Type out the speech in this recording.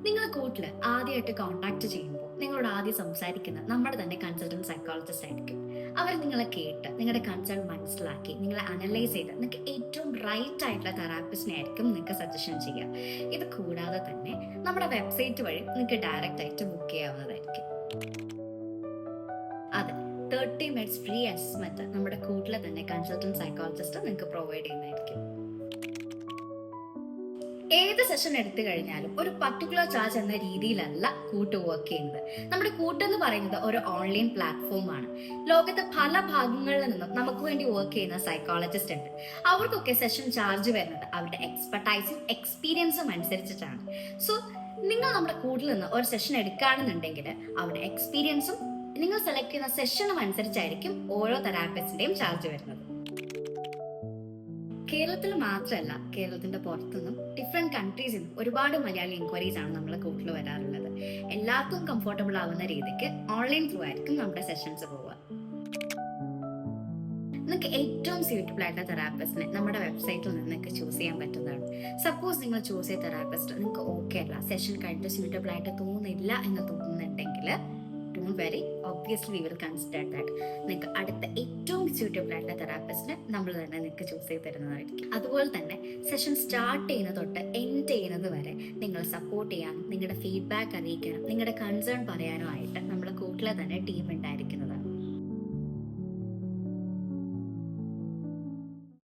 നിങ്ങൾ കൂട്ടിൽ ആദ്യമായിട്ട് കോൺടാക്ട് ചെയ്യുമ്പോൾ നിങ്ങളോട് ആദ്യം സംസാരിക്കുന്ന നമ്മുടെ തന്നെ കൺസൾട്ടന്റ് സൈക്കോളജിസ്റ്റ് ആയിരിക്കും. അവർ നിങ്ങളെ കേട്ട് നിങ്ങളുടെ കൺസേൺ മനസ്സിലാക്കി നിങ്ങളെ അനലൈസ് ചെയ്ത് നിങ്ങൾക്ക് ഏറ്റവും റൈറ്റ് ആയിട്ടുള്ള തെറാപ്പിസ്റ്റിനെ ആയിരിക്കും നിങ്ങൾക്ക് സജഷൻ ചെയ്യുക. ഇത് കൂടാതെ തന്നെ നമ്മുടെ വെബ്സൈറ്റ് വഴി നിങ്ങൾക്ക് ഡയറക്റ്റ് ആയിട്ട് ബുക്ക് ചെയ്യാവുന്നതായിരിക്കും. അതെ, 30 മിനിറ്റ്സ് ഫ്രീ അസസ്മെന്റ് നമ്മുടെ കൂട്ടിലെ തന്നെ കൺസൾട്ടന്റ് സൈക്കോളജിസ്റ്റ് നിങ്ങൾക്ക് പ്രൊവൈഡ് ചെയ്യുന്നതായിരിക്കും. ഏത് സെഷൻ എടുത്തു കഴിഞ്ഞാലും ഒരു പർട്ടിക്കുലർ ചാർജ് എന്ന രീതിയിലല്ല കൂട്ട് വർക്ക് ചെയ്യുന്നത്. നമ്മുടെ കൂട്ടെന്ന് പറയുന്നത് ഒരു ഓൺലൈൻ പ്ലാറ്റ്ഫോമാണ്. ലോകത്തെ പല ഭാഗങ്ങളിൽ നിന്നും നമുക്ക് വേണ്ടി വർക്ക് ചെയ്യുന്ന സൈക്കോളജിസ്റ്റ് ഉണ്ട്. അവർക്കൊക്കെ സെഷൻ ചാർജ് വരുന്നത് അവരുടെ എക്സ്പെർട്ടൈസും എക്സ്പീരിയൻസും അനുസരിച്ചിട്ടാണ്. സോ നിങ്ങൾ നമ്മുടെ കൂട്ടിൽ നിന്ന് ഒരു സെഷൻ എടുക്കുകയാണെന്നുണ്ടെങ്കിൽ അവരുടെ എക്സ്പീരിയൻസും നിങ്ങൾ സെലക്ട് ചെയ്യുന്ന സെഷനും അനുസരിച്ചായിരിക്കും ഓരോ തെറാപ്പിസ്റ്റിന്റെയും ചാർജ് വരുന്നത്. കേരളത്തിൽ മാത്രമല്ല, കേരളത്തിന്റെ പുറത്തുനിന്നും ഡിഫറെന്റ് കൺട്രീസിൽ നിന്നും ഒരുപാട് മലയാളി എൻക്വയറീസ് ആണ് നമ്മളെ കൂട്ടിൽ വരാറുള്ളത്. എല്ലാവർക്കും കംഫർട്ടബിൾ ആവുന്ന രീതിക്ക് ഓൺലൈൻ ത്രൂ ആയിരിക്കും നമ്മുടെ സെഷൻസ് പോവുക. നിങ്ങൾക്ക് ഏറ്റവും സ്യൂട്ടബിൾ ആയിട്ടുള്ള തെറാപ്പിസ്റ്റിനെ നമ്മുടെ വെബ്സൈറ്റിൽ നിന്ന് നിങ്ങൾക്ക് ചൂസ് ചെയ്യാൻ പറ്റുന്നതാണ്. സപ്പോസ് നിങ്ങൾ ചൂസ് ചെയ്ത തെറാപ്പിസ്റ്റ് നിങ്ങൾക്ക് ഓക്കെ അല്ല, സെഷൻ കഴിഞ്ഞിട്ട് സ്യൂട്ടബിൾ ആയിട്ട് തോന്നുന്നില്ല എന്ന് തോന്നുന്നുണ്ടെങ്കിൽ don't worry, obviously we will consider that. നിങ്ങൾക്ക് അടുത്ത ഏറ്റവും സ്യൂട്ടബിൾ ആയിട്ടുള്ള തെറാപ്പിസ്റ്റിനെ നമ്മൾ തന്നെ നിങ്ങൾക്ക് ചൂസ് ചെയ്ത് തരുന്നതായിരിക്കും. അതുപോലെ തന്നെ സെഷൻ സ്റ്റാർട്ട് ചെയ്യുന്നത് തൊട്ട് എൻഡ് ചെയ്യുന്നത് വരെ നിങ്ങൾ സപ്പോർട്ട് ചെയ്യാനും നിങ്ങളുടെ ഫീഡ്ബാക്ക് അറിയിക്കാനും നിങ്ങളുടെ കൺസേൺ പറയാനും ആയിട്ട് നമ്മളെ കൂട്ടിലെ തന്നെ ടീം ഉണ്ടായിരിക്കുന്നത്.